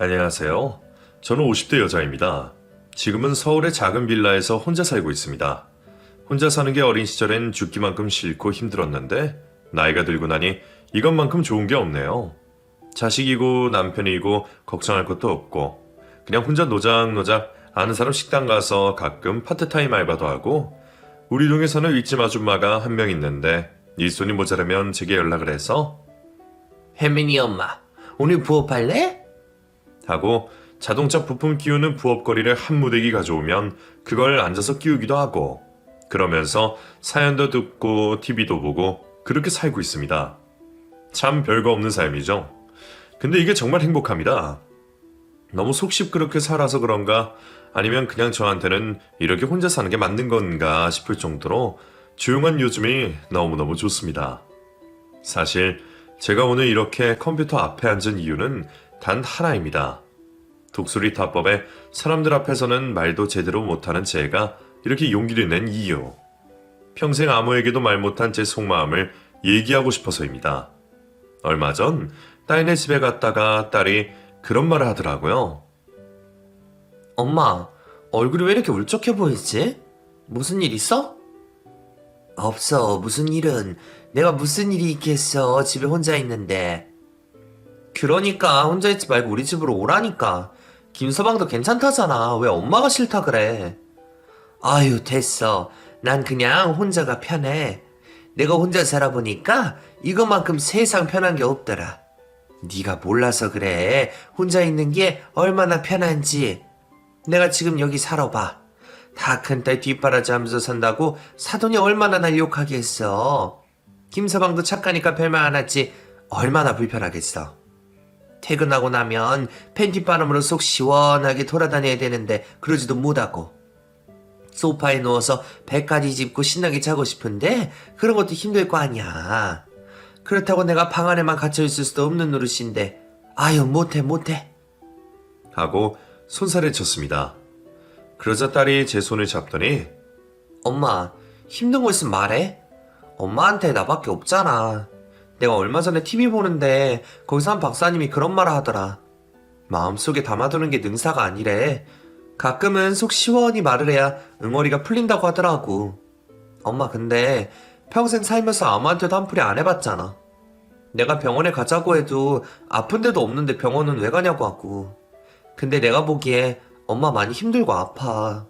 안녕하세요. 저는 50대 여자입니다. 지금은 서울의 작은 빌라에서 혼자 살고 있습니다. 혼자 사는 게 어린 시절엔 죽기만큼 싫고 힘들었는데 나이가 들고 나니 이것만큼 좋은 게 없네요. 자식이고 남편이고 걱정할 것도 없고 그냥 혼자 노작노작 아는 사람 식당 가서 가끔 파트타임 알바도 하고 우리 동에서는 윗집 아줌마가 한 명 있는데 일손이 모자라면 제게 연락을 해서 혜민이 엄마, 오늘 부업할래? 하고 자동차 부품 끼우는 부업거리를 한 무대기 가져오면 그걸 앉아서 끼우기도 하고 그러면서 사연도 듣고 TV도 보고 그렇게 살고 있습니다. 참 별거 없는 삶이죠. 근데 이게 정말 행복합니다. 너무 속십그렇게 살아서 그런가 아니면 그냥 저한테는 이렇게 혼자 사는 게 맞는 건가 싶을 정도로 조용한 요즘이 너무너무 좋습니다. 사실 제가 오늘 이렇게 컴퓨터 앞에 앉은 이유는 단 하나입니다. 독수리 타법에 사람들 앞에서는 말도 제대로 못하는 제가 이렇게 용기를 낸 이유. 평생 아무에게도 말 못한 제 속마음을 얘기하고 싶어서입니다. 얼마 전 딸네 집에 갔다가 딸이 그런 말을 하더라고요. 엄마, 얼굴이 왜 이렇게 울적해 보이지? 무슨 일 있어? 없어, 무슨 일은. 내가 무슨 일이 있겠어, 집에 혼자 있는데. 그러니까 혼자 있지 말고 우리 집으로 오라니까. 김서방도 괜찮다잖아. 왜 엄마가 싫다 그래? 아유, 됐어. 난 그냥 혼자가 편해. 내가 혼자 살아보니까 이것만큼 세상 편한 게 없더라. 네가 몰라서 그래. 혼자 있는 게 얼마나 편한지. 내가 지금 여기 살아봐. 다 큰딸 뒷바라지 하면서 산다고 사돈이 얼마나 날 욕하겠어. 김서방도 착하니까 별말 안 하지. 얼마나 불편하겠어. 퇴근하고 나면 팬티바람으로 속 시원하게 돌아다녀야 되는데 그러지도 못하고 소파에 누워서 배까지 짚고 신나게 자고 싶은데 그런 것도 힘들 거 아니야. 그렇다고 내가 방 안에만 갇혀있을 수도 없는 노릇인데 아유 못해 하고 손살을 쳤습니다. 그러자 딸이 제 손을 잡더니 엄마 힘든 거 있으면 말해. 엄마한테 나밖에 없잖아. 내가 얼마 전에 TV 보는데 거기서 한 박사님이 그런 말을 하더라. 마음속에 담아두는 게 능사가 아니래. 가끔은 속 시원히 말을 해야 응어리가 풀린다고 하더라고. 엄마 근데 평생 살면서 아무한테도 한풀이 안 해봤잖아. 내가 병원에 가자고 해도 아픈 데도 없는데 병원은 왜 가냐고 하고. 근데 내가 보기에 엄마 많이 힘들고 아파.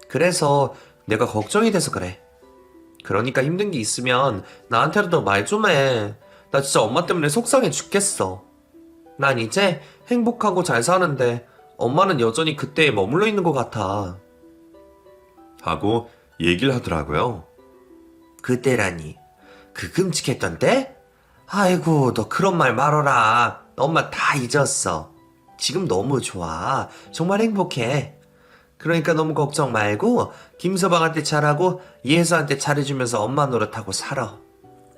그래서 내가 걱정이 돼서 그래. 그러니까 힘든 게 있으면 나한테라도 말 좀 해. 나 진짜 엄마 때문에 속상해 죽겠어. 난 이제 행복하고 잘 사는데 엄마는 여전히 그때에 머물러 있는 것 같아. 하고 얘기를 하더라고요. 그때라니. 그 끔찍했던 때? 아이고 너 그런 말 말어라. 엄마 다 잊었어. 지금 너무 좋아. 정말 행복해. 그러니까 너무 걱정 말고 김서방한테 잘하고 예서한테 잘해주면서 엄마 노릇하고 살아.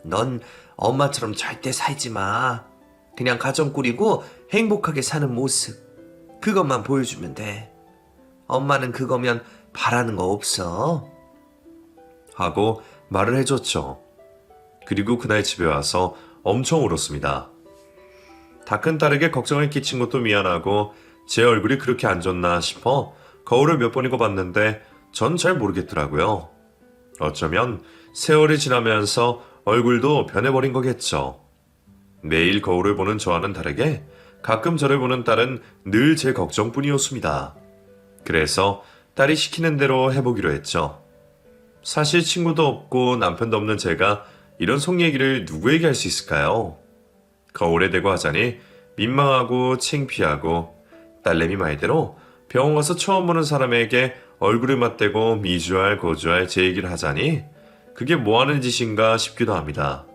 넌 엄마처럼 절대 살지 마. 그냥 가정 꾸리고 행복하게 사는 모습. 그것만 보여주면 돼. 엄마는 그거면 바라는 거 없어. 하고 말을 해줬죠. 그리고 그날 집에 와서 엄청 울었습니다. 다 큰 딸에게 걱정을 끼친 것도 미안하고 제 얼굴이 그렇게 안 좋나 싶어 거울을 몇 번이고 봤는데 전 잘 모르겠더라고요. 어쩌면 세월이 지나면서 얼굴도 변해버린 거겠죠. 매일 거울을 보는 저와는 다르게 가끔 저를 보는 딸은 늘 제 걱정뿐이었습니다. 그래서 딸이 시키는 대로 해보기로 했죠. 사실 친구도 없고 남편도 없는 제가 이런 속 얘기를 누구에게 할 수 있을까요? 거울에 대고 하자니 민망하고 창피하고 딸내미 말대로 병원 가서 처음 보는 사람에게 얼굴을 맞대고 미주알 고주알 제 얘기를 하자니 그게 뭐하는 짓인가 싶기도 합니다.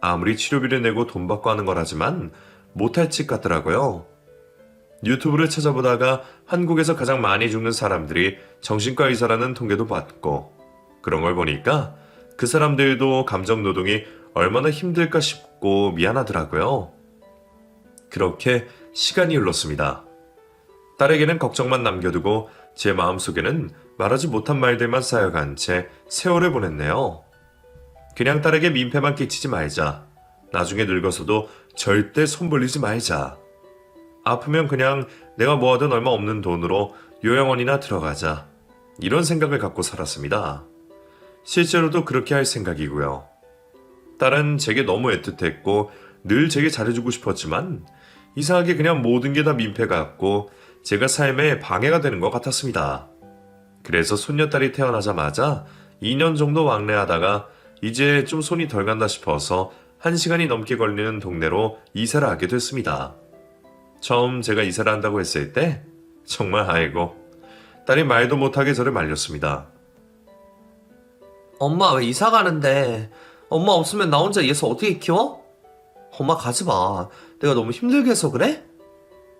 아무리 치료비를 내고 돈 받고 하는 거라지만 못할 짓 같더라고요. 유튜브를 찾아보다가 한국에서 가장 많이 죽는 사람들이 정신과 의사라는 통계도 받고 그런 걸 보니까 그 사람들도 감정노동이 얼마나 힘들까 싶고 미안하더라고요. 그렇게 시간이 흘렀습니다. 딸에게는 걱정만 남겨두고 제 마음속에는 말하지 못한 말들만 쌓여간 채 세월을 보냈네요. 그냥 딸에게 민폐만 끼치지 말자. 나중에 늙어서도 절대 손 벌리지 말자. 아프면 그냥 내가 모아둔 얼마 없는 돈으로 요양원이나 들어가자. 이런 생각을 갖고 살았습니다. 실제로도 그렇게 할 생각이고요. 딸은 제게 너무 애틋했고 늘 제게 잘해주고 싶었지만 이상하게 그냥 모든 게 다 민폐 같고 제가 삶에 방해가 되는 것 같았습니다. 그래서 손녀딸이 태어나자마자 2년 정도 왕래하다가 이제 좀 손이 덜 간다 싶어서 1시간이 넘게 걸리는 동네로 이사를 하게 됐습니다. 처음 제가 이사를 한다고 했을 때 정말 아이고 딸이 말도 못하게 저를 말렸습니다. 엄마 왜 이사 가는데? 엄마 없으면 나 혼자 얘서 어떻게 키워? 엄마 가지 마. 내가 너무 힘들게 해서 그래?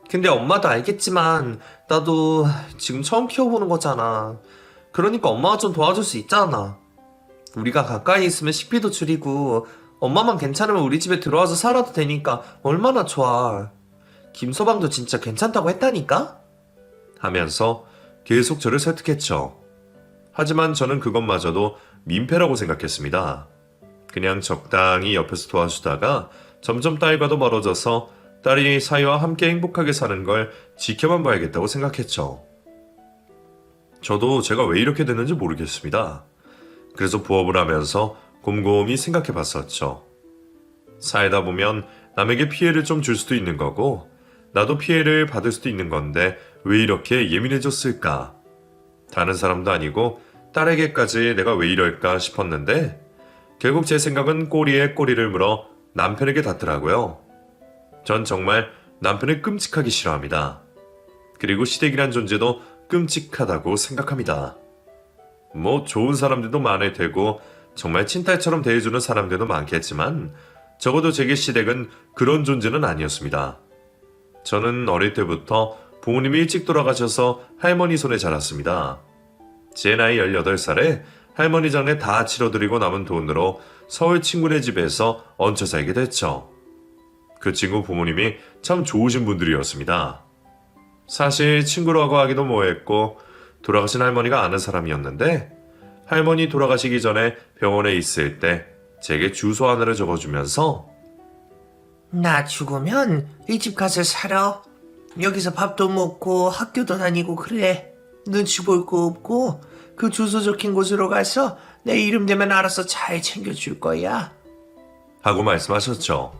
근데 엄마도 알겠지만 나도 지금 처음 키워보는 거잖아. 그러니까 엄마가 좀 도와줄 수 있잖아. 우리가 가까이 있으면 식비도 줄이고 엄마만 괜찮으면 우리 집에 들어와서 살아도 되니까 얼마나 좋아. 김서방도 진짜 괜찮다고 했다니까? 하면서 계속 저를 설득했죠. 하지만 저는 그것마저도 민폐라고 생각했습니다. 그냥 적당히 옆에서 도와주다가 점점 딸과도 멀어져서 딸이 사위와 함께 행복하게 사는 걸 지켜만 봐야겠다고 생각했죠. 저도 제가 왜 이렇게 됐는지 모르겠습니다. 그래서 부업을 하면서 곰곰이 생각해 봤었죠. 살다 보면 남에게 피해를 좀 줄 수도 있는 거고 나도 피해를 받을 수도 있는 건데 왜 이렇게 예민해졌을까? 다른 사람도 아니고 딸에게까지 내가 왜 이럴까 싶었는데 결국 제 생각은 꼬리에 꼬리를 물어 남편에게 닿더라고요. 전 정말 남편을 끔찍하게 싫어합니다. 그리고 시댁이란 존재도 끔찍하다고 생각합니다. 뭐 좋은 사람들도 많을 테고 정말 친딸처럼 대해주는 사람들도 많겠지만 적어도 제게 시댁은 그런 존재는 아니었습니다. 저는 어릴 때부터 부모님이 일찍 돌아가셔서 할머니 손에 자랐습니다. 제 나이 18살에 할머니 장례 다 치러드리고 남은 돈으로 서울 친구네 집에서 얹혀 살게 됐죠. 그 친구 부모님이 참 좋으신 분들이었습니다. 사실 친구라고 하기도 뭐했고 돌아가신 할머니가 아는 사람이었는데 할머니 돌아가시기 전에 병원에 있을 때 제게 주소 하나를 적어주면서 나 죽으면 이 집 가서 살아. 여기서 밥도 먹고 학교도 다니고 그래. 눈치 볼 거 없고 그 주소 적힌 곳으로 가서 내 이름 되면 알아서 잘 챙겨줄 거야. 하고 말씀하셨죠.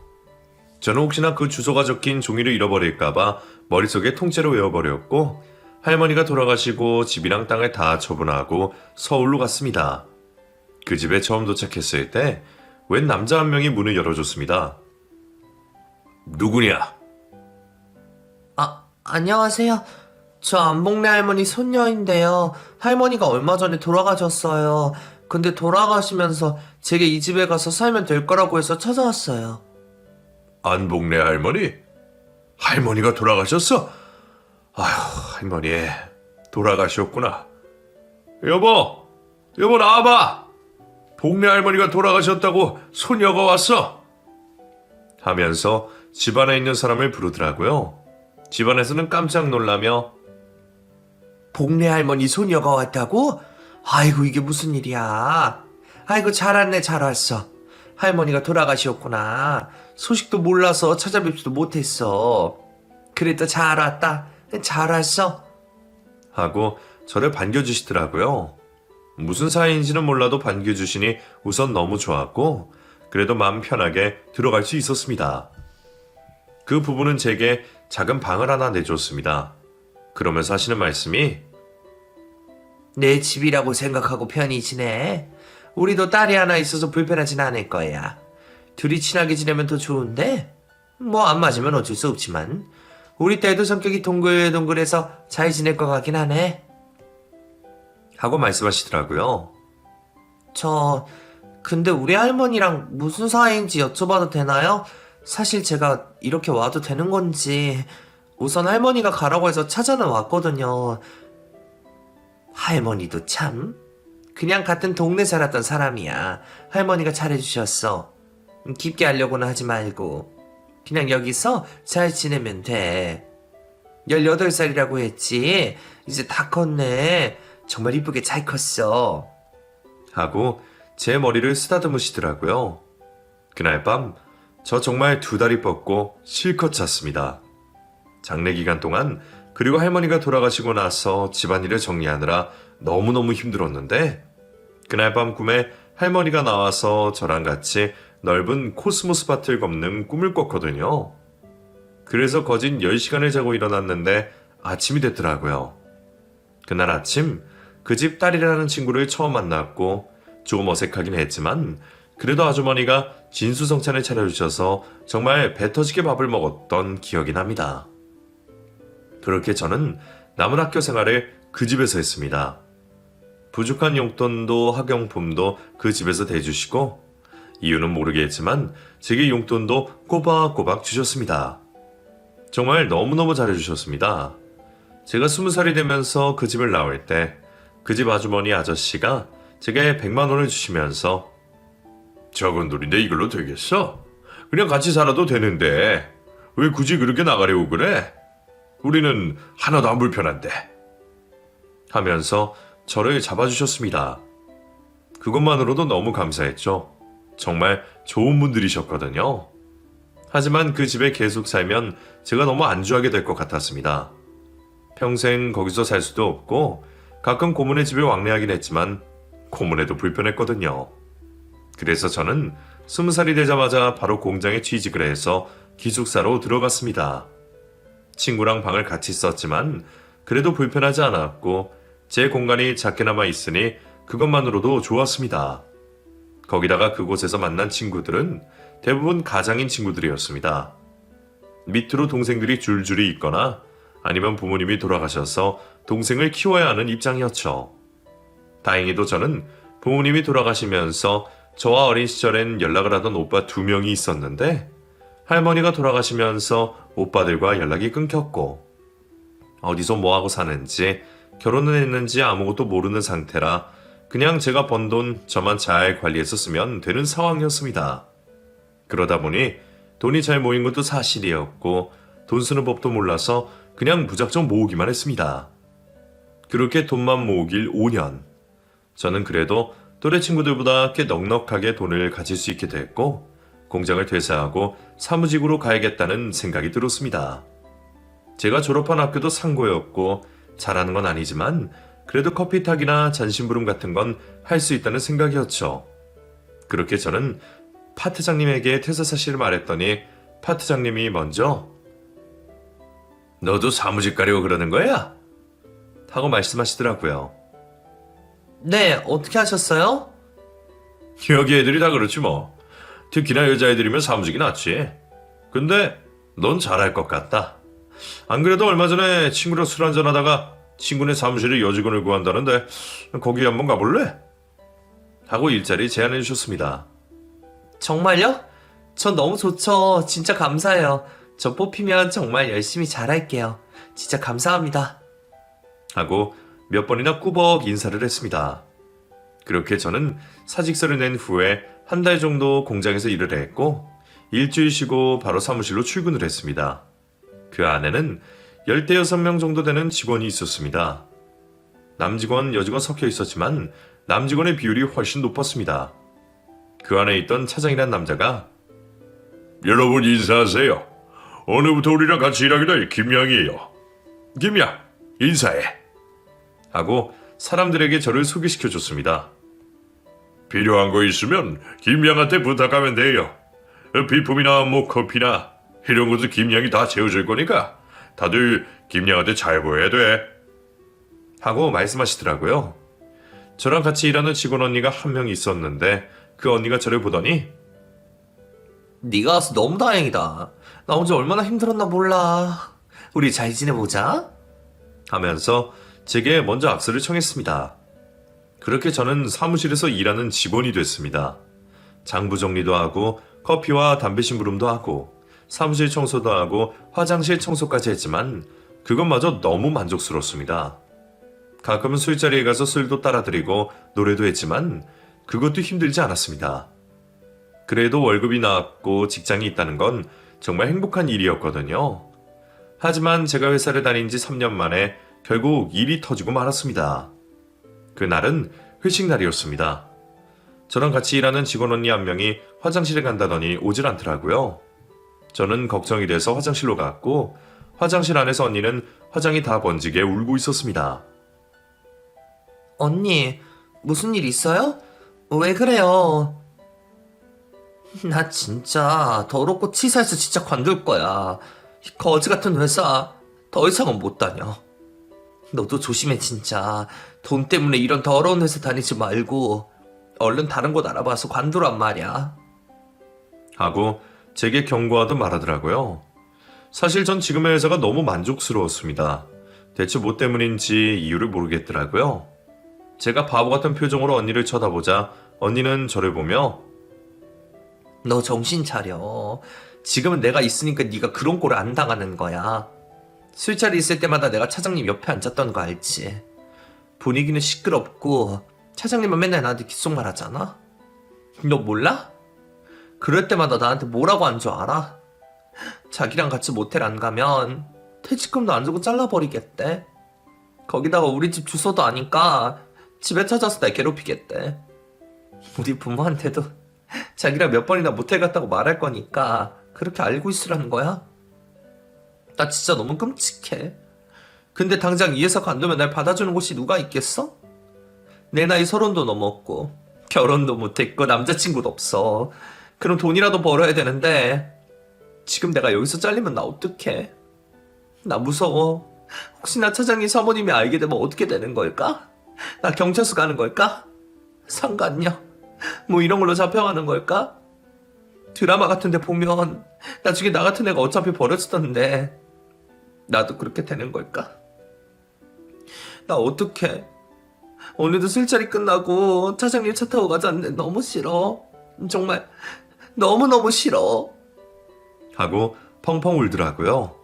저는 혹시나 그 주소가 적힌 종이를 잃어버릴까봐 머릿속에 통째로 외워버렸고 할머니가 돌아가시고 집이랑 땅을 다 처분하고 서울로 갔습니다. 그 집에 처음 도착했을 때 웬 남자 한 명이 문을 열어줬습니다. 누구냐? 안녕하세요. 저 안복래 할머니 손녀인데요. 할머니가 얼마 전에 돌아가셨어요. 근데 돌아가시면서 제게 이 집에 가서 살면 될 거라고 해서 찾아왔어요. 안복래 할머니? 할머니가 돌아가셨어? 아휴, 할머니 돌아가셨구나. 여보 나와봐. 복래 할머니가 돌아가셨다고 손녀가 왔어. 하면서 집안에 있는 사람을 부르더라고요. 집안에서는 깜짝 놀라며 복래 할머니 손녀가 왔다고? 아이고 이게 무슨 일이야. 아이고 잘 왔네 잘 왔어. 할머니가 돌아가셨구나. 소식도 몰라서 찾아뵙지도 못했어. 그래도 잘 왔다. 잘 왔어. 하고 저를 반겨주시더라고요. 무슨 사이인지는 몰라도 반겨주시니 우선 너무 좋았고 그래도 마음 편하게 들어갈 수 있었습니다. 그 부부는 제게 작은 방을 하나 내줬습니다. 그러면서 하시는 말씀이 내 집이라고 생각하고 편히 지내. 우리도 딸이 하나 있어서 불편하진 않을 거야. 둘이 친하게 지내면 더 좋은데 뭐 안 맞으면 어쩔 수 없지만 우리 딸도 성격이 동글동글해서 잘 지낼 것 같긴 하네. 하고 말씀하시더라고요. 근데 우리 할머니랑 무슨 사이인지 여쭤봐도 되나요? 사실 제가 이렇게 와도 되는 건지. 우선 할머니가 가라고 해서 찾아는 왔거든요. 할머니도 참 그냥 같은 동네 살았던 사람이야. 할머니가 잘해주셨어. 깊게 하려고는 하지 말고 그냥 여기서 잘 지내면 돼. 18살이라고 했지. 이제 다 컸네. 정말 이쁘게 잘 컸어. 하고 제 머리를 쓰다듬으시더라고요. 그날 밤 저 정말 두 다리 뻗고 실컷 잤습니다. 장례 기간 동안 그리고 할머니가 돌아가시고 나서 집안일을 정리하느라 너무너무 힘들었는데 그날 밤 꿈에 할머니가 나와서 저랑 같이 넓은 코스모스 밭을 걷는 꿈을 꿨거든요. 그래서 거진 10시간을 자고 일어났는데 아침이 됐더라고요. 그날 아침 그 집 딸이라는 친구를 처음 만났고 조금 어색하긴 했지만 그래도 아주머니가 진수성찬을 차려주셔서 정말 배 터지게 밥을 먹었던 기억이 납니다. 그렇게 저는 남은 학교 생활을 그 집에서 했습니다. 부족한 용돈도 학용품도 그 집에서 대주시고 이유는 모르겠지만 제게 용돈도 꼬박꼬박 주셨습니다. 정말 너무너무 잘해주셨습니다. 제가 20살이 되면서 그 집을 나올 때 그 집 아주머니 아저씨가 제게 100만 원을 주시면서 적은 돈인데 이걸로 되겠어? 그냥 같이 살아도 되는데 왜 굳이 그렇게 나가려고 그래? 우리는 하나도 안 불편한데 하면서 저를 잡아주셨습니다. 그것만으로도 너무 감사했죠. 정말 좋은 분들이셨거든요. 하지만 그 집에 계속 살면 제가 너무 안주하게 될 것 같았습니다. 평생 거기서 살 수도 없고 가끔 고모네 집에 왕래하긴 했지만 고모네도 불편했거든요. 그래서 저는 20살이 되자마자 바로 공장에 취직을 해서 기숙사로 들어갔습니다. 친구랑 방을 같이 썼지만 그래도 불편하지 않았고 제 공간이 작게나마 있으니 그것만으로도 좋았습니다. 거기다가 그곳에서 만난 친구들은 대부분 가장인 친구들이었습니다. 밑으로 동생들이 줄줄이 있거나 아니면 부모님이 돌아가셔서 동생을 키워야 하는 입장이었죠. 다행히도 저는 부모님이 돌아가시면서 저와 어린 시절엔 연락을 하던 오빠 2명이 있었는데 할머니가 돌아가시면서 오빠들과 연락이 끊겼고 어디서 뭐하고 사는지 결혼은 했는지 아무것도 모르는 상태라 그냥 제가 번 돈 저만 잘 관리해서 쓰면 되는 상황이었습니다. 그러다 보니 돈이 잘 모인 것도 사실이었고 돈 쓰는 법도 몰라서 그냥 무작정 모으기만 했습니다. 그렇게 돈만 모으길 5년. 저는 그래도 또래 친구들보다 꽤 넉넉하게 돈을 가질 수 있게 됐고 공장을 퇴사하고 사무직으로 가야겠다는 생각이 들었습니다. 제가 졸업한 학교도 상고였고 잘하는 건 아니지만 그래도 커피 타기나 잔심부름 같은 건 할 수 있다는 생각이었죠. 그렇게 저는 파트장님에게 퇴사 사실을 말했더니 파트장님이 먼저 너도 사무직 가려고 그러는 거야? 하고 말씀하시더라고요. 네, 어떻게 하셨어요? 여기 애들이 다 그렇지 뭐. 특히나 여자애들이면 사무직이 낫지. 근데 넌 잘할 것 같다. 안 그래도 얼마 전에 친구랑 술 한잔하다가 친구네 사무실에 여직원을 구한다는데 거기 한번 가볼래? 하고 일자리 제안해 주셨습니다. 정말요? 전 너무 좋죠. 진짜 감사해요. 저 뽑히면 정말 열심히 잘할게요. 진짜 감사합니다. 하고 몇 번이나 꾸벅 인사를 했습니다. 그렇게 저는 사직서를 낸 후에 한 달 정도 공장에서 일을 했고 일주일 쉬고 바로 사무실로 출근을 했습니다. 그 안에는 16명 정도 되는 직원이 있었습니다. 남직원, 여직원 섞여 있었지만 남직원의 비율이 훨씬 높았습니다. 그 안에 있던 차장이란 남자가 여러분 인사하세요. 오늘부터 우리랑 같이 일하게 될 김양이에요. 김양, 인사해. 하고 사람들에게 저를 소개시켜줬습니다. 필요한 거 있으면 김양한테 부탁하면 돼요. 비품이나 뭐 커피나 이런 것도 김양이 다 채워줄 거니까 다들 김양한테 잘 보여야 돼. 하고 말씀하시더라고요. 저랑 같이 일하는 직원 언니가 한 명 있었는데 그 언니가 저를 보더니 네가 와서 너무 다행이다. 나 혼자 얼마나 힘들었나 몰라. 우리 잘 지내보자. 하면서 제게 먼저 악수를 청했습니다. 그렇게 저는 사무실에서 일하는 직원이 됐습니다. 장부 정리도 하고 커피와 담배 심부름도 하고 사무실 청소도 하고 화장실 청소까지 했지만 그것마저 너무 만족스럽습니다. 가끔은 술자리에 가서 술도 따라드리고 노래도 했지만 그것도 힘들지 않았습니다. 그래도 월급이 나왔고 직장이 있다는 건 정말 행복한 일이었거든요. 하지만 제가 회사를 다닌 지 3년 만에 결국 일이 터지고 말았습니다. 그날은 회식 날이었습니다. 저랑 같이 일하는 직원 언니 한 명이 화장실에 간다더니 오질 않더라고요. 저는 걱정이 돼서 화장실로 갔고 화장실 안에서 언니는 화장이 다 번지게 울고 있었습니다. 언니, 무슨 일 있어요? 왜 그래요? 나 진짜 더럽고 치사해서 진짜 관둘 거야. 이 거지 같은 회사 더 이상은 못 다녀. 너도 조심해 진짜. 돈 때문에 이런 더러운 회사 다니지 말고 얼른 다른 곳 알아봐서 관두란 말이야. 하고 제게 경고하듯 말하더라고요. 사실 전 지금의 회사가 너무 만족스러웠습니다. 대체 뭐 때문인지 이유를 모르겠더라고요. 제가 바보 같은 표정으로 언니를 쳐다보자 언니는 저를 보며 너 정신 차려. 지금은 내가 있으니까 네가 그런 꼴을 안 당하는 거야. 술자리 있을 때마다 내가 차장님 옆에 앉았던 거 알지? 분위기는 시끄럽고 차장님은 맨날 나한테 귓속말 하잖아? 너 몰라? 그럴 때마다 나한테 뭐라고 한 줄 알아? 자기랑 같이 모텔 안 가면 퇴직금도 안 주고 잘라버리겠대. 거기다가 우리 집 주소도 아니까 집에 찾아서 날 괴롭히겠대. 우리 부모한테도 자기랑 몇 번이나 모텔 갔다고 말할 거니까 그렇게 알고 있으라는 거야? 나 진짜 너무 끔찍해. 근데 당장 이 회사 관두면 날 받아주는 곳이 누가 있겠어? 내 나이 30도 넘었고 결혼도 못했고 남자친구도 없어. 그럼 돈이라도 벌어야 되는데 지금 내가 여기서 잘리면 나 어떡해? 나 무서워. 혹시나 차장님 사모님이 알게 되면 어떻게 되는 걸까? 나 경찰서 가는 걸까? 상간녀 뭐 이런 걸로 잡혀가는 걸까? 드라마 같은 데 보면 나중에 나 같은 애가 어차피 버려지던데 나도 그렇게 되는 걸까? 나 어떡해? 오늘도 술자리 끝나고 차장님 차 타고 가자는데 너무 싫어. 정말 너무너무 싫어. 하고 펑펑 울더라고요.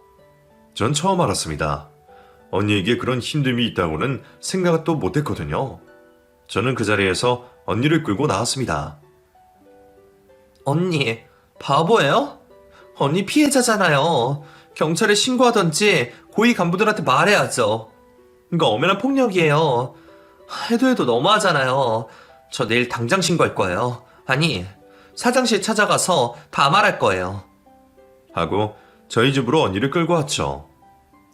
전 처음 알았습니다. 언니에게 그런 힘듦이 있다고는 생각도 못했거든요. 저는 그 자리에서 언니를 끌고 나왔습니다. 언니 바보예요? 언니 피해자잖아요. 경찰에 신고하던지 고위 간부들한테 말해야죠. 이거 엄연한 폭력이에요. 해도 너무하잖아요. 저 내일 당장 신고할 거예요. 아니 사장실 찾아가서 다 말할 거예요. 하고 저희 집으로 언니를 끌고 왔죠.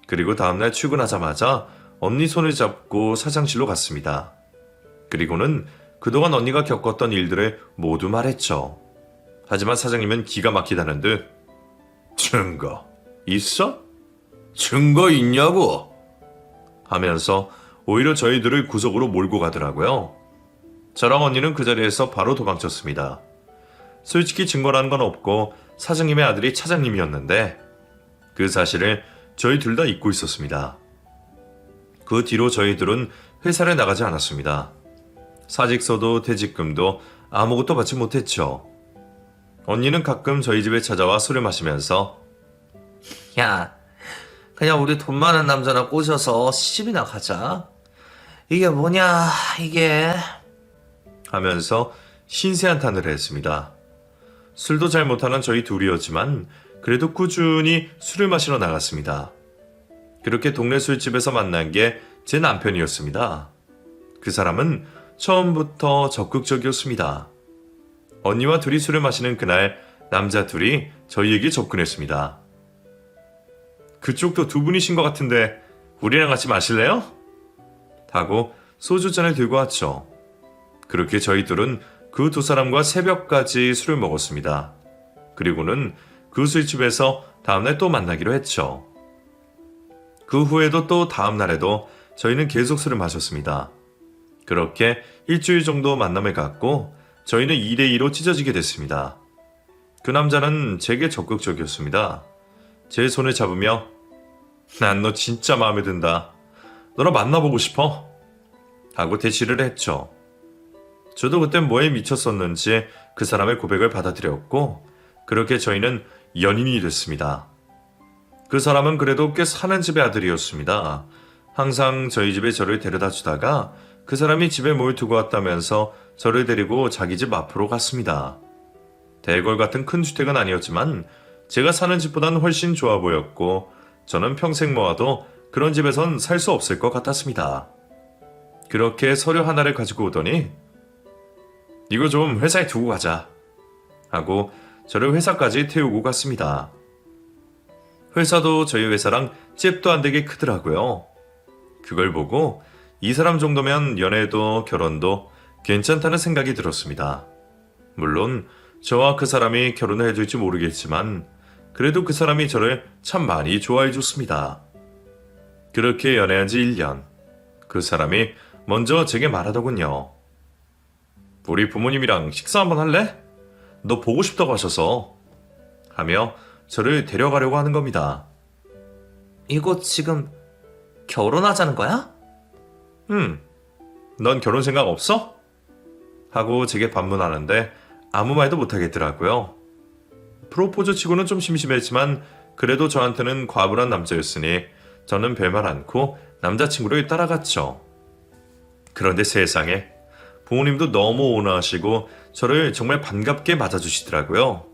그리고 다음날 출근하자마자 언니 손을 잡고 사장실로 갔습니다. 그리고는 그동안 언니가 겪었던 일들을 모두 말했죠. 하지만 사장님은 기가 막히다는 듯 증거 있어? 증거 있냐고? 하면서 오히려 저희들을 구석으로 몰고 가더라고요. 저랑 언니는 그 자리에서 바로 도망쳤습니다. 솔직히 증거라는 건 없고 사장님의 아들이 차장님이었는데 그 사실을 저희 둘 다 잊고 있었습니다. 그 뒤로 저희들은 회사를 나가지 않았습니다. 사직서도 퇴직금도 아무것도 받지 못했죠. 언니는 가끔 저희 집에 찾아와 술을 마시면서 야, 그냥 우리 돈 많은 남자나 꼬셔서 시집이나 가자. 이게 뭐냐, 이게. 하면서 신세한탄을 했습니다. 술도 잘 못하는 저희 둘이었지만 그래도 꾸준히 술을 마시러 나갔습니다. 그렇게 동네 술집에서 만난 게 제 남편이었습니다. 그 사람은 처음부터 적극적이었습니다. 언니와 둘이 술을 마시는 그날 남자 둘이 저희에게 접근했습니다. 그쪽도 두 분이신 것 같은데 우리랑 같이 마실래요? 하고 소주잔을 들고 왔죠. 그렇게 저희 둘은 그 두 사람과 새벽까지 술을 먹었습니다. 그리고는 그 술집에서 다음날 또 만나기로 했죠. 그 후에도 또 다음날에도 저희는 계속 술을 마셨습니다. 그렇게 일주일 정도 만남을 갖고 저희는 2대2로 찢어지게 됐습니다. 그 남자는 제게 적극적이었습니다. 제 손을 잡으며 난 너 진짜 마음에 든다. 너랑 만나보고 싶어. 하고 대시를 했죠. 저도 그땐 뭐에 미쳤었는지 그 사람의 고백을 받아들였고 그렇게 저희는 연인이 됐습니다. 그 사람은 그래도 꽤 사는 집의 아들이었습니다. 항상 저희 집에 저를 데려다 주다가 그 사람이 집에 뭘 두고 왔다면서 저를 데리고 자기 집 앞으로 갔습니다. 대궐 같은 큰 주택은 아니었지만 제가 사는 집보단 훨씬 좋아 보였고 저는 평생 모아도 그런 집에선 살 수 없을 것 같았습니다. 그렇게 서류 하나를 가지고 오더니 이거 좀 회사에 두고 가자 하고 저를 회사까지 태우고 갔습니다. 회사도 저희 회사랑 잽도 안 되게 크더라고요. 그걸 보고 이 사람 정도면 연애도 결혼도 괜찮다는 생각이 들었습니다. 물론 저와 그 사람이 결혼을 해줄지 모르겠지만 그래도 그 사람이 저를 참 많이 좋아해 줬습니다. 그렇게 연애한 지 1년. 그 사람이 먼저 제게 말하더군요. 우리 부모님이랑 식사 한번 할래? 너 보고 싶다고 하셔서. 하며 저를 데려가려고 하는 겁니다. 이거 지금 결혼하자는 거야? 넌 결혼 생각 없어? 하고 제게 반문하는데 아무 말도 못하겠더라고요. 프로포즈 치고는 좀 심심했지만 그래도 저한테는 과분한 남자였으니 저는 별말 않고 남자친구를 따라갔죠. 그런데 세상에 부모님도 너무 온화하시고 저를 정말 반갑게 맞아주시더라고요.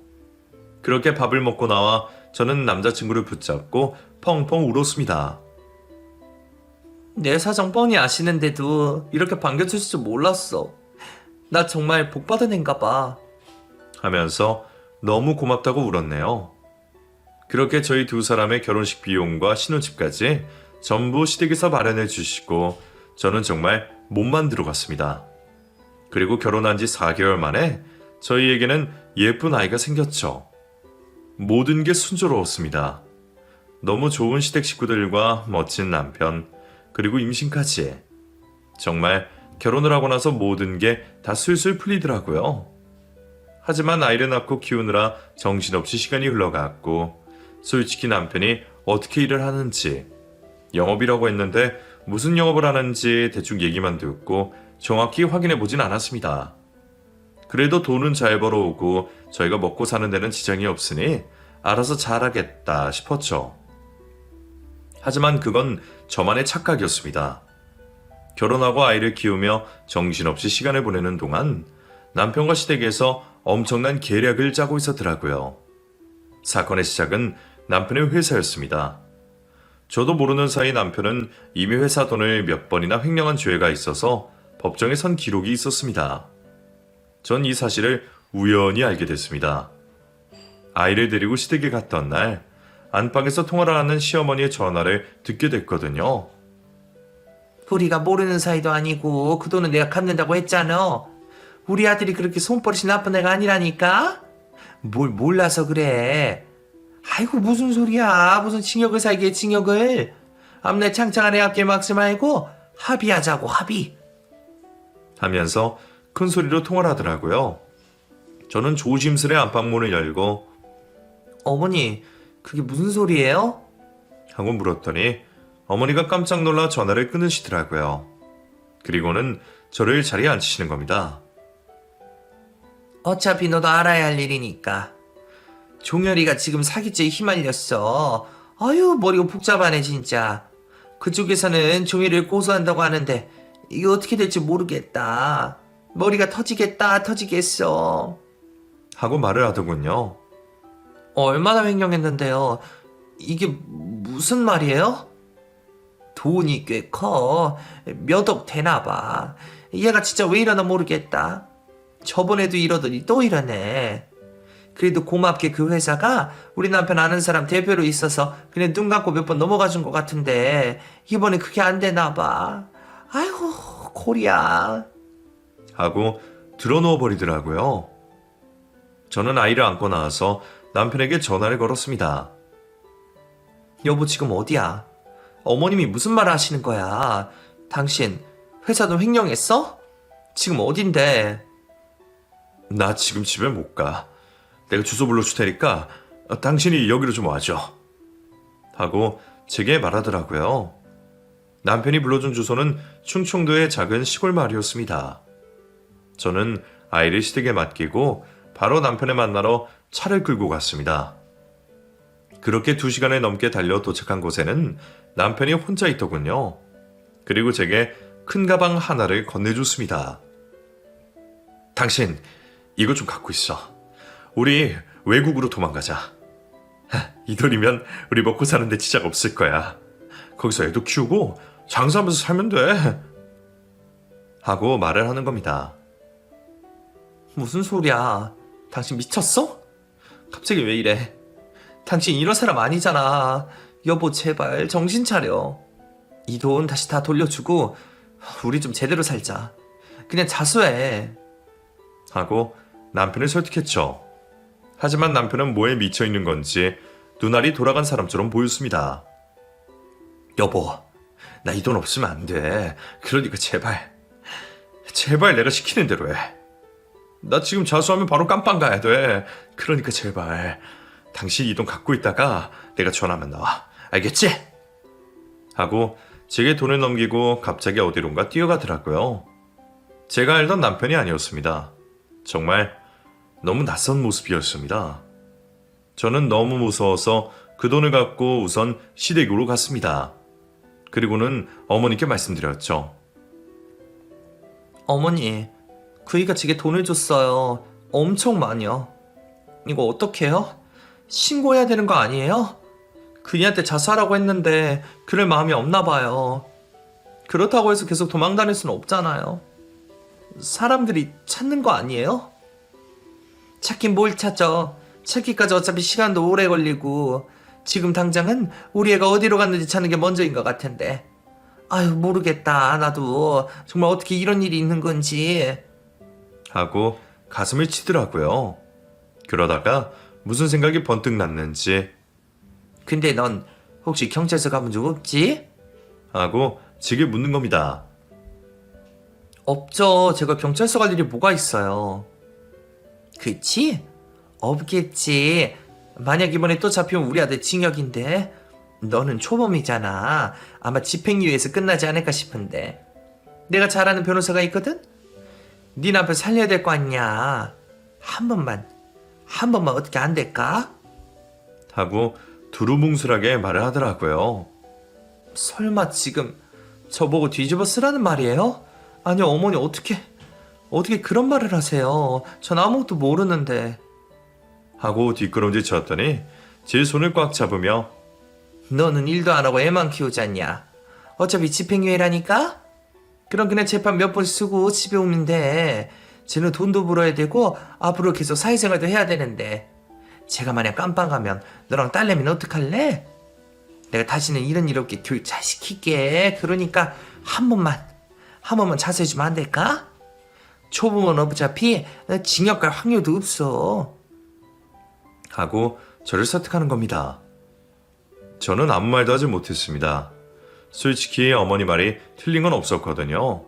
그렇게 밥을 먹고 나와 저는 남자친구를 붙잡고 펑펑 울었습니다. 내 사정 뻔히 아시는데도 이렇게 반겨주실 줄 몰랐어. 나 정말 복받은 애인가 봐. 하면서 너무 고맙다고 울었네요. 그렇게 저희 두 사람의 결혼식 비용과 신혼집까지 전부 시댁에서 마련해 주시고 저는 정말 몸만 들어갔습니다. 그리고 결혼한 지 4개월 만에 저희에게는 예쁜 아이가 생겼죠. 모든 게 순조로웠습니다. 너무 좋은 시댁 식구들과 멋진 남편, 그리고 임신까지. 정말 결혼을 하고 나서 모든 게 다 술술 풀리더라고요. 하지만 아이를 낳고 키우느라 정신없이 시간이 흘러갔고 솔직히 남편이 어떻게 일을 하는지, 영업이라고 했는데 무슨 영업을 하는지 대충 얘기만 듣고 정확히 확인해 보진 않았습니다. 그래도 돈은 잘 벌어오고 저희가 먹고 사는 데는 지장이 없으니 알아서 잘하겠다 싶었죠. 하지만 그건 저만의 착각이었습니다. 결혼하고 아이를 키우며 정신없이 시간을 보내는 동안 남편과 시댁에서 엄청난 계략을 짜고 있었더라고요. 사건의 시작은 남편의 회사였습니다. 저도 모르는 사이 남편은 이미 회사 돈을 몇 번이나 횡령한 죄가 있어서 법정에 선 기록이 있었습니다. 전 이 사실을 우연히 알게 됐습니다. 아이를 데리고 시댁에 갔던 날 안방에서 통화를 하는 시어머니의 전화를 듣게 됐거든요. 우리가 모르는 사이도 아니고 그 돈은 내가 갚는다고 했잖아. 우리 아들이 그렇게 손버릇이 나쁜 애가 아니라니까? 뭘 몰라서 그래. 아이고 무슨 소리야. 무슨 징역을 살게 징역을. 앞내 창창한 애 앞길 막지 말고 합의하자고 합의. 하면서 큰 소리로 통화를 하더라고요. 저는 조심스레 안방문을 열고 어머니 그게 무슨 소리예요? 하고 물었더니 어머니가 깜짝 놀라 전화를 끊으시더라고요. 그리고는 저를 자리에 앉히시는 겁니다. 어차피 너도 알아야 할 일이니까. 종열이가 지금 사기죄에 휘말렸어. 아유 머리가 복잡하네 진짜. 그쪽에서는 종열이를 고소한다고 하는데 이게 어떻게 될지 모르겠다. 머리가 터지겠다 터지겠어. 하고 말을 하더군요. 얼마나 횡령했는데요. 이게 무슨 말이에요? 돈이 꽤 커. 몇 억 되나 봐. 얘가 진짜 왜 이러나 모르겠다. 저번에도 이러더니 또 이러네. 그래도 고맙게 그 회사가 우리 남편 아는 사람 대표로 있어서 그냥 눈 감고 몇 번 넘어가 준 것 같은데 이번에 그게 안 되나 봐. 아이고 코리아. 하고 드러누워 버리더라고요. 저는 아이를 안고 나와서 남편에게 전화를 걸었습니다. 여보 지금 어디야? 어머님이 무슨 말을 하시는 거야? 당신 회사도 횡령했어? 지금 어딘데? 나 지금 집에 못 가. 내가 주소 불러줄 테니까 당신이 여기로 좀 와줘. 하고 제게 말하더라고요. 남편이 불러준 주소는 충청도의 작은 시골 마을이었습니다. 저는 아이를 시댁에 맡기고 바로 남편을 만나러 차를 끌고 갔습니다. 그렇게 2시간을 넘게 달려 도착한 곳에는 남편이 혼자 있더군요. 그리고 제게 큰 가방 하나를 건네줬습니다. 당신 이거 좀 갖고 있어. 우리 외국으로 도망가자. 이 돈이면 우리 먹고 사는데 지장 없을 거야. 거기서 애도 키우고 장사하면서 살면 돼. 하고 말을 하는 겁니다. 무슨 소리야? 당신 미쳤어? 갑자기 왜 이래? 당신 이런 사람 아니잖아. 여보, 제발 정신 차려. 이 돈 다시 다 돌려주고 우리 좀 제대로 살자. 그냥 자수해. 하고 남편을 설득했죠. 하지만 남편은 뭐에 미쳐 있는 건지 눈알이 돌아간 사람처럼 보였습니다. 여보, 나 이 돈 없으면 안 돼. 그러니까 제발 내가 시키는 대로 해. 나 지금 자수하면 바로 깜빵 가야 돼. 그러니까 제발 당신 이 돈 갖고 있다가 내가 전화하면 나와. 알겠지? 하고 제게 돈을 넘기고 갑자기 어디론가 뛰어가더라고요. 제가 알던 남편이 아니었습니다. 정말 너무 낯선 모습이었습니다. 저는 너무 무서워서 그 돈을 갖고 우선 시댁으로 갔습니다. 그리고는 어머니께 말씀드렸죠. 어머니, 그이가 제게 돈을 줬어요. 엄청 많이요. 이거 어떡해요? 신고해야 되는 거 아니에요? 그이한테 자수하라고 했는데 그럴 마음이 없나 봐요. 그렇다고 해서 계속 도망 다닐 수는 없잖아요. 사람들이 찾는 거 아니에요? 찾긴 뭘 찾죠. 찾기까지 어차피 시간도 오래 걸리고 지금 당장은 우리 애가 어디로 갔는지 찾는 게 먼저인 것 같은데. 아유, 모르겠다. 나도 정말 어떻게 이런 일이 있는 건지. 하고 가슴을 치더라고요. 그러다가 무슨 생각이 번뜩 났는지 근데 넌 혹시 경찰서 가본 적 없지? 하고 제게 묻는 겁니다. 없죠. 제가 경찰서 갈 일이 뭐가 있어요. 그치? 없겠지. 만약 이번에 또 잡히면 우리 아들 징역인데. 너는 초범이잖아. 아마 집행유예에서 끝나지 않을까 싶은데. 내가 잘 아는 변호사가 있거든? 네 남편 살려야 될 거 아니냐. 한 번만 어떻게 안 될까? 하고 두루뭉술하게 말을 하더라고요. 설마 지금 저보고 뒤집어 쓰라는 말이에요? 아니요, 어머니, 어떻게 그런 말을 하세요? 전 아무것도 모르는데. 하고 뒷걸음질 쳤더니 제 손을 꽉 잡으며 너는 일도 안 하고 애만 키우지 않냐? 어차피 집행유예라니까? 그럼 그냥 재판 몇 번 쓰고 집에 오면 돼. 쟤는 돈도 벌어야 되고 앞으로 계속 사회생활도 해야 되는데. 제가 만약 깜빵 가면 너랑 딸내미는 어떡할래? 내가 다시는 이런 일 없게 교육 잘 시킬게. 그러니까 한 번만 자수해주면 안 될까? 초보면 어차피 징역 갈 확률도 없어. 하고 저를 설득하는 겁니다. 저는 아무 말도 하지 못했습니다. 솔직히 어머니 말이 틀린 건 없었거든요.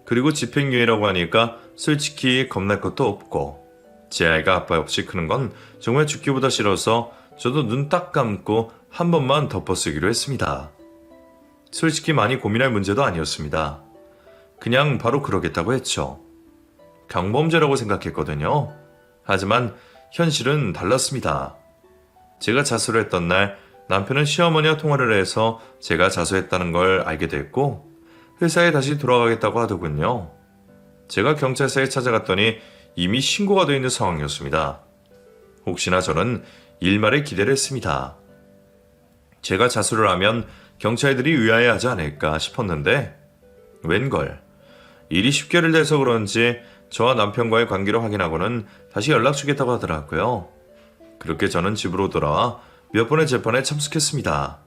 그리고 집행유예라고 하니까 솔직히 겁날 것도 없고 제 아이가 아빠 없이 크는 건 정말 죽기보다 싫어서 저도 눈 딱 감고 한 번만 덮어쓰기로 했습니다. 솔직히 많이 고민할 문제도 아니었습니다. 그냥 바로 그러겠다고 했죠. 강범죄라고 생각했거든요. 하지만 현실은 달랐습니다. 제가 자수를 했던 날 남편은 시어머니와 통화를 해서 제가 자수했다는 걸 알게 됐고 회사에 다시 돌아가겠다고 하더군요. 제가 경찰서에 찾아갔더니 이미 신고가 되어 있는 상황이었습니다. 혹시나 저는 일말의 기대를 했습니다. 제가 자수를 하면 경찰들이 의아해하지 않을까 싶었는데 웬걸 일이 10개월 돼서 그런지 저와 남편과의 관계를 확인하고는 다시 연락 주겠다고 하더라고요. 그렇게 저는 집으로 돌아와 몇 번의 재판에 참석했습니다.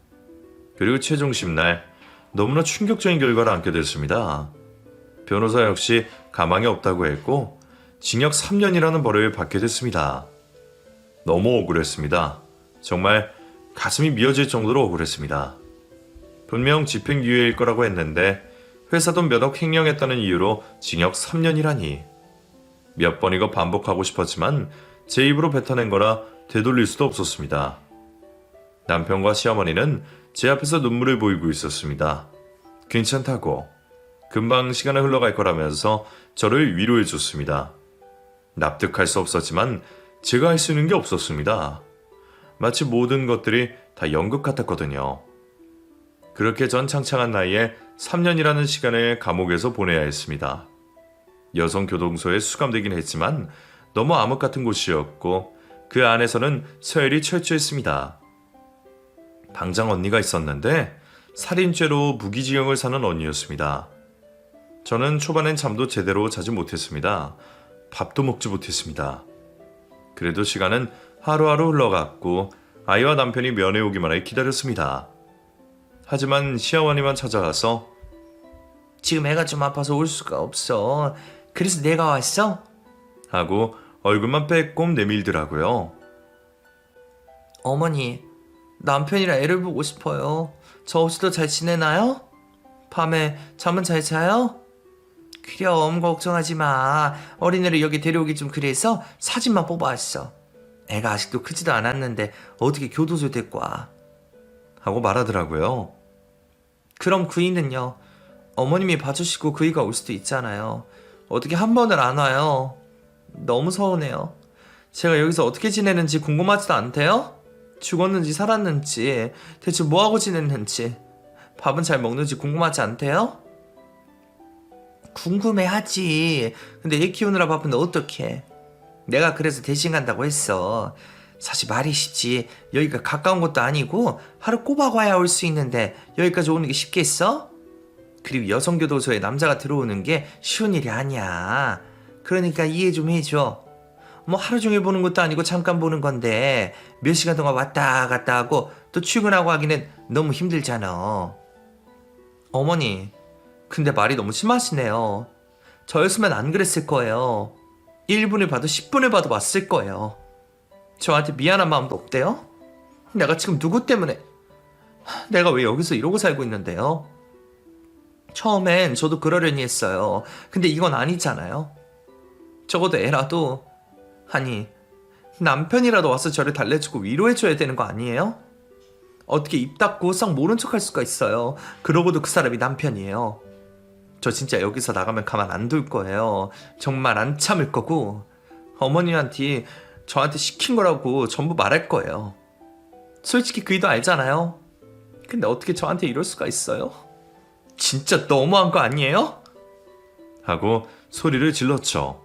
그리고 최종심 날 너무나 충격적인 결과를 안게 됐습니다. 변호사 역시 가망이 없다고 했고 징역 3년이라는 벌을 받게 됐습니다. 너무 억울했습니다. 정말 가슴이 미어질 정도로 억울했습니다. 분명 집행유예일 거라고 했는데 회사 돈 몇 억 횡령했다는 이유로 징역 3년이라니. 몇 번이고 반복하고 싶었지만 제 입으로 뱉어낸 거라 되돌릴 수도 없었습니다. 남편과 시어머니는 제 앞에서 눈물을 보이고 있었습니다. 괜찮다고. 금방 시간이 흘러갈 거라면서 저를 위로해 줬습니다. 납득할 수 없었지만 제가 할 수 있는 게 없었습니다. 마치 모든 것들이 다 연극 같았거든요. 그렇게 전 창창한 나이에 3년이라는 시간을 감옥에서 보내야 했습니다. 여성교동소에 수감되긴 했지만 너무 암흑 같은 곳이었고 그 안에서는 서열이 철저했습니다. 방장 언니가 있었는데 살인죄로 무기징역을 사는 언니였습니다. 저는 초반엔 잠도 제대로 자지 못했습니다. 밥도 먹지 못했습니다. 그래도 시간은 하루하루 흘러갔고 아이와 남편이 면회 오기만을 기다렸습니다. 하지만 시어머니만 찾아와서 지금 애가 좀 아파서 올 수가 없어. 그래서 내가 왔어? 하고 얼굴만 빼꼼 내밀더라고요. 어머니, 남편이랑 애를 보고 싶어요. 저 없이도 잘 지내나요? 밤에 잠은 잘 자요? 그럼 걱정하지 마. 어린애를 여기 데려오기 좀 그래서 사진만 뽑아왔어. 애가 아직도 크지도 않았는데 어떻게 교도소에 데리고 와. 하고 말하더라고요. 그럼 그이는요? 어머님이 봐주시고 그이가 올 수도 있잖아요. 어떻게 한 번을 안 와요? 너무 서운해요. 제가 여기서 어떻게 지내는지 궁금하지도 않대요? 죽었는지 살았는지 대체 뭐하고 지냈는지 밥은 잘 먹는지 궁금하지 않대요? 궁금해하지. 근데 애 키우느라 바쁜데 어떡해. 내가 그래서 대신 간다고 했어. 사실 말이 쉽지. 여기가 가까운 것도 아니고 하루 꼬박 와야 올 수 있는데 여기까지 오는 게 쉽겠어? 그리고 여성교도소에 남자가 들어오는 게 쉬운 일이 아니야. 그러니까 이해 좀 해줘. 뭐 하루 종일 보는 것도 아니고 잠깐 보는 건데 몇 시간 동안 왔다 갔다 하고 또 출근하고 하기는 너무 힘들잖아. 어머니, 근데 말이 너무 심하시네요. 저였으면 안 그랬을 거예요. 1분을 봐도 10분을 봐도 왔을 거예요. 저한테 미안한 마음도 없대요? 내가 지금 누구 때문에 내가 왜 여기서 이러고 살고 있는데요? 처음엔 저도 그러려니 했어요. 근데 이건 아니잖아요. 적어도 애라도, 아니, 남편이라도 와서 저를 달래주고 위로해줘야 되는 거 아니에요? 어떻게 입 닫고 썩 모른 척 할 수가 있어요. 그러고도 그 사람이 남편이에요. 저 진짜 여기서 나가면 가만 안 둘 거예요. 정말 안 참을 거고 어머니한테 저한테 시킨 거라고 전부 말할 거예요. 솔직히 그이도 알잖아요. 근데 어떻게 저한테 이럴 수가 있어요? 진짜 너무한 거 아니에요? 하고 소리를 질렀죠.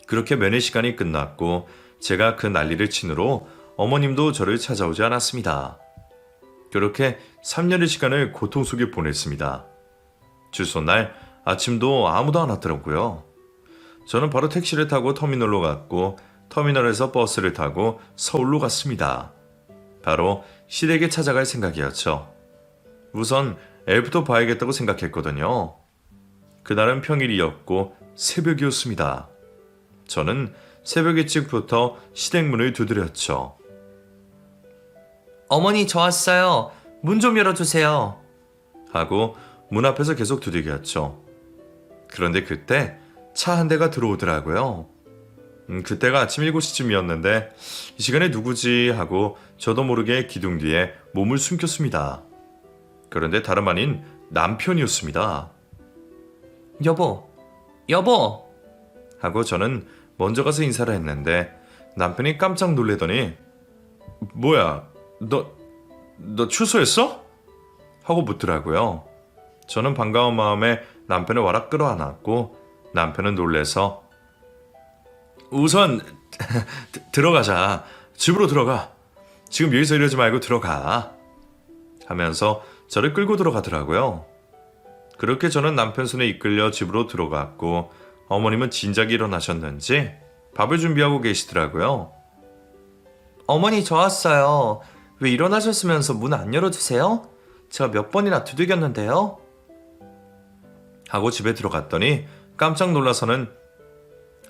그렇게 면회 시간이 끝났고 제가 그 난리를 치느로 어머님도 저를 찾아오지 않았습니다. 그렇게 3년의 시간을 고통 속에 보냈습니다. 주소 날 아침도 아무도 안 왔더라고요. 저는 바로 택시를 타고 터미널로 갔고 터미널에서 버스를 타고 서울로 갔습니다. 바로 시댁에 찾아갈 생각이었죠. 우선 애부터 봐야겠다고 생각했거든요. 그날은 평일이었고 새벽이었습니다. 저는 새벽 일찍부터 시댁 문을 두드렸죠. 어머니, 저 왔어요. 문 좀 열어주세요. 하고 문 앞에서 계속 두들겼죠. 그런데 그때 차 한 대가 들어오더라고요. 그때가 아침 7시쯤이었는데 이 시간에 누구지 하고 저도 모르게 기둥 뒤에 몸을 숨겼습니다. 그런데 다름 아닌 남편이었습니다. 여보, 여보. 하고 저는 먼저 가서 인사를 했는데 남편이 깜짝 놀래더니 뭐야 너 출소했어? 하고 묻더라고요. 저는 반가운 마음에 남편을 와락 끌어안았고 남편은 놀래서 우선 들어가자. 집으로 들어가. 지금 여기서 이러지 말고 들어가. 하면서 저를 끌고 들어가더라고요. 그렇게 저는 남편 손에 이끌려 집으로 들어갔고 어머님은 진작에 일어나셨는지 밥을 준비하고 계시더라고요. 어머니, 저 왔어요. 왜 일어나셨으면서 문 안 열어주세요? 제가 몇 번이나 두들겼는데요. 하고 집에 들어갔더니 깜짝 놀라서는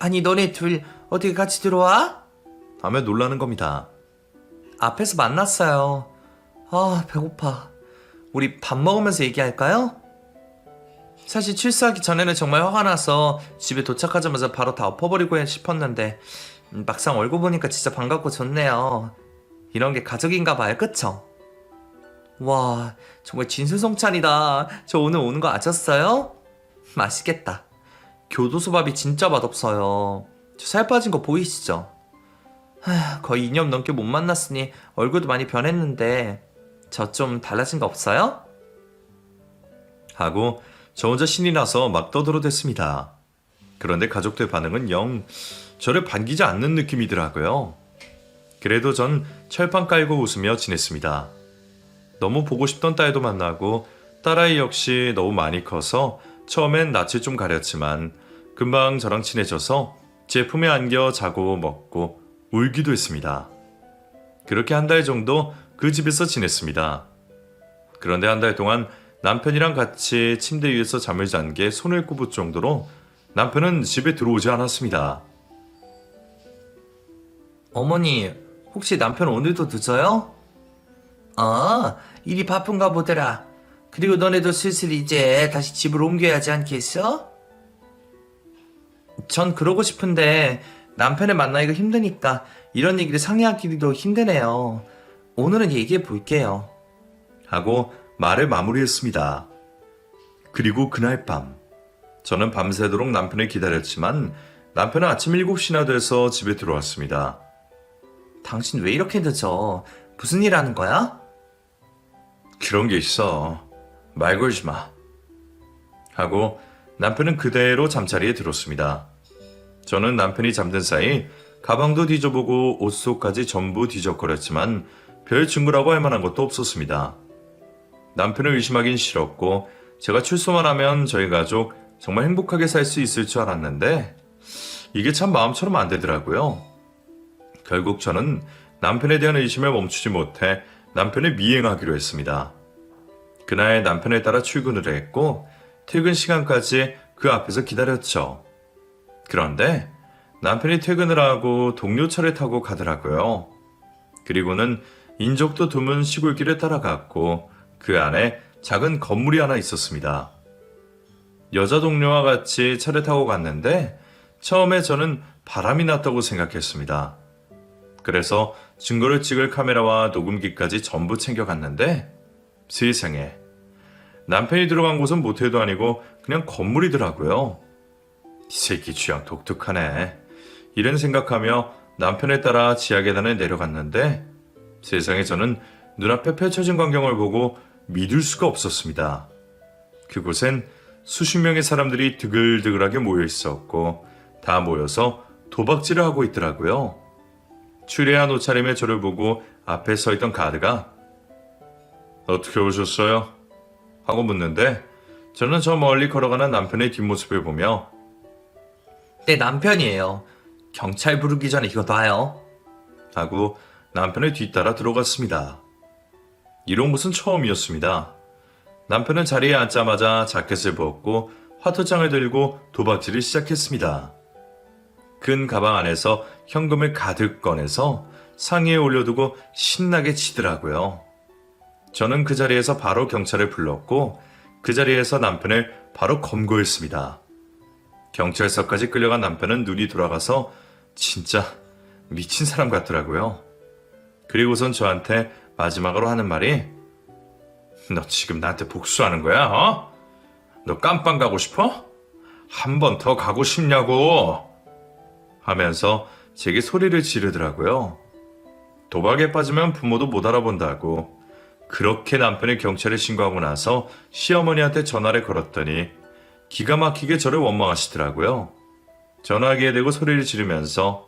아니, 너네 둘 어떻게 같이 들어와? 하며 놀라는 겁니다. 앞에서 만났어요. 아, 배고파. 우리 밥 먹으면서 얘기할까요? 사실 출소하기 전에는 정말 화가 나서 집에 도착하자마자 바로 다 엎어버리고 싶었는데 막상 얼굴 보니까 진짜 반갑고 좋네요. 이런 게 가족인가 봐요, 그쵸? 와, 정말 진수성찬이다. 저 오늘 오는 거 아셨어요? 맛있겠다. 교도소 밥이 진짜 맛없어요. 저 살 빠진 거 보이시죠? 거의 2년 넘게 못 만났으니 얼굴도 많이 변했는데 저 좀 달라진 거 없어요? 하고 저 혼자 신이 나서 막 떠들어댔습니다. 그런데 가족들 반응은 영 저를 반기지 않는 느낌이더라고요. 그래도 전 철판 깔고 웃으며 지냈습니다. 너무 보고 싶던 딸도 만나고 딸아이 역시 너무 많이 커서 처음엔 낯을 좀 가렸지만 금방 저랑 친해져서 제 품에 안겨 자고 먹고 울기도 했습니다. 그렇게 한 달 정도 그 집에서 지냈습니다. 그런데 한 달 동안 남편이랑 같이 침대 위에서 잠을 잔 게 손을 꼽을 정도로 남편은 집에 들어오지 않았습니다. 어머니, 혹시 남편 오늘도 늦어요? 일이 바쁜가 보더라. 그리고 너네도 슬슬 이제 다시 집으로 옮겨야지 않겠어? 전 그러고 싶은데 남편을 만나기가 힘드니까 이런 얘기를 상의하기도 힘드네요. 오늘은 얘기해 볼게요. 하고 말을 마무리했습니다. 그리고 그날 밤, 저는 밤새도록 남편을 기다렸지만 남편은 아침 7시나 돼서 집에 들어왔습니다. 당신 왜 이렇게 늦어? 무슨 일 하는 거야? 그런 게 있어. 말 걸지 마. 하고 남편은 그대로 잠자리에 들었습니다. 저는 남편이 잠든 사이 가방도 뒤져보고 옷 속까지 전부 뒤적거렸지만 별 증거라고 할 만한 것도 없었습니다. 남편을 의심하긴 싫었고 제가 출소만 하면 저희 가족 정말 행복하게 살 수 있을 줄 알았는데 이게 참 마음처럼 안 되더라고요. 결국 저는 남편에 대한 의심을 멈추지 못해 남편을 미행하기로 했습니다. 그날 남편을 따라 출근을 했고 퇴근 시간까지 그 앞에서 기다렸죠. 그런데 남편이 퇴근을 하고 동료차를 타고 가더라고요. 그리고는 인적도 드문 시골길을 따라갔고 그 안에 작은 건물이 하나 있었습니다. 여자 동료와 같이 차를 타고 갔는데 처음에 저는 바람이 났다고 생각했습니다. 그래서 증거를 찍을 카메라와 녹음기까지 전부 챙겨갔는데 세상에 남편이 들어간 곳은 모텔도 아니고 그냥 건물이더라고요. 이 새끼 취향 독특하네. 이런 생각하며 남편에 따라 지하 계단을 내려갔는데 세상에 저는 눈앞에 펼쳐진 광경을 보고 믿을 수가 없었습니다. 그곳엔 수십 명의 사람들이 드글드글하게 모여 있었고 다 모여서 도박질을 하고 있더라고요. 추리한 옷차림의 저를 보고 앞에 서 있던 가드가 어떻게 오셨어요? 하고 묻는데 저는 저 멀리 걸어가는 남편의 뒷모습을 보며 내 남편이에요. 경찰 부르기 전에 이거 놔요. 하고 남편을 뒤따라 들어갔습니다. 이런 것은 처음이었습니다. 남편은 자리에 앉자마자 자켓을 벗고 화투장을 들고 도박질을 시작했습니다. 큰 가방 안에서 현금을 가득 꺼내서 상의에 올려두고 신나게 치더라고요. 저는 그 자리에서 바로 경찰을 불렀고 그 자리에서 남편을 바로 검거했습니다. 경찰서까지 끌려간 남편은 눈이 돌아가서 진짜 미친 사람 같더라고요. 그리고선 저한테 마지막으로 하는 말이 너 지금 나한테 복수하는 거야? 어? 너 깜빵 가고 싶어? 한 번 더 가고 싶냐고? 하면서 제게 소리를 지르더라고요. 도박에 빠지면 부모도 못 알아본다고. 그렇게 남편이 경찰에 신고하고 나서 시어머니한테 전화를 걸었더니 기가 막히게 저를 원망하시더라고요. 전화기에 대고 소리를 지르면서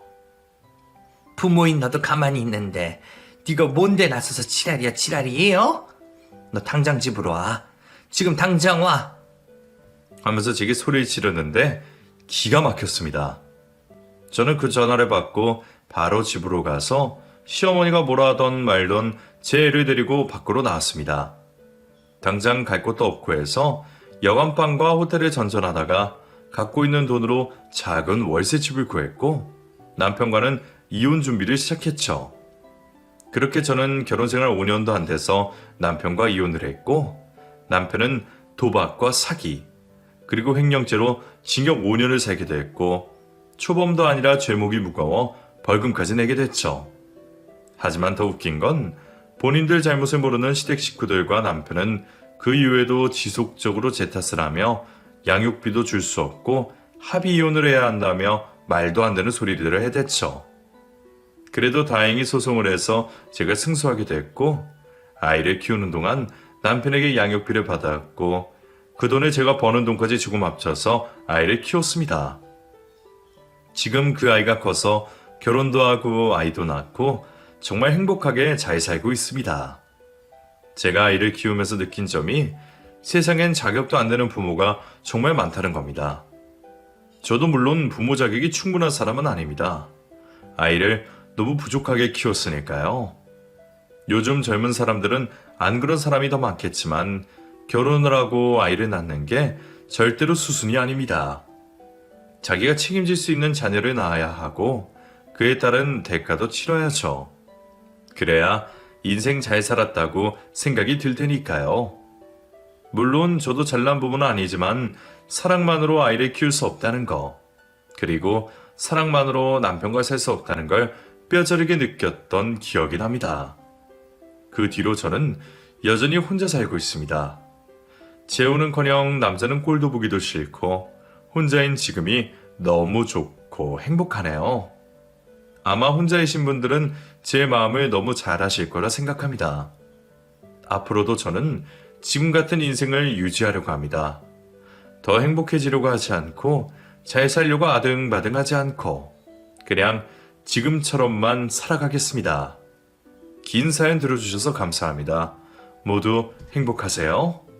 부모인 너도 가만히 있는데 네가 뭔데 나서서 지랄이야 지랄이에요? 너 당장 집으로 와. 지금 당장 와. 하면서 제게 소리를 지르는데 기가 막혔습니다. 저는 그 전화를 받고 바로 집으로 가서 시어머니가 뭐라 하던 말던 제 애를 데리고 밖으로 나왔습니다. 당장 갈 곳도 없고 해서 여관방과 호텔을 전전하다가 갖고 있는 돈으로 작은 월세집을 구했고 남편과는 이혼 준비를 시작했죠. 그렇게 저는 결혼생활 5년도 안 돼서 남편과 이혼을 했고 남편은 도박과 사기 그리고 횡령죄로 징역 5년을 살게 됐고 초범도 아니라 죄목이 무거워 벌금까지 내게 됐죠. 하지만 더 웃긴 건 본인들 잘못을 모르는 시댁 식구들과 남편은 그 이후에도 지속적으로 제 탓을 하며 양육비도 줄 수 없고 합의 이혼을 해야 한다며 말도 안 되는 소리들을 해댔죠. 그래도 다행히 소송을 해서 제가 승소하게 됐고 아이를 키우는 동안 남편에게 양육비를 받았고 그 돈에 제가 버는 돈까지 조금 합쳐서 아이를 키웠습니다. 지금 그 아이가 커서 결혼도 하고 아이도 낳고 정말 행복하게 잘 살고 있습니다. 제가 아이를 키우면서 느낀 점이 세상엔 자격도 안 되는 부모가 정말 많다는 겁니다. 저도 물론 부모 자격이 충분한 사람은 아닙니다. 아이를 너무 부족하게 키웠으니까요. 요즘 젊은 사람들은 안 그런 사람이 더 많겠지만 결혼을 하고 아이를 낳는 게 절대로 수순이 아닙니다. 자기가 책임질 수 있는 자녀를 낳아야 하고 그에 따른 대가도 치러야죠. 그래야 인생 잘 살았다고 생각이 들 테니까요. 물론 저도 잘난 부분은 아니지만 사랑만으로 아이를 키울 수 없다는 거, 그리고 사랑만으로 남편과 살 수 없다는 걸 뼈저리게 느꼈던 기억이 납니다. 그 뒤로 저는 여전히 혼자 살고 있습니다. 재혼은커녕 남자는 꼴도 보기도 싫고 혼자인 지금이 너무 좋고 행복하네요. 아마 혼자이신 분들은 제 마음을 너무 잘 아실 거라 생각합니다. 앞으로도 저는 지금 같은 인생을 유지하려고 합니다. 더 행복해지려고 하지 않고 잘 살려고 아등바등하지 않고 그냥 지금처럼만 살아가겠습니다. 긴 사연 들어주셔서 감사합니다. 모두 행복하세요.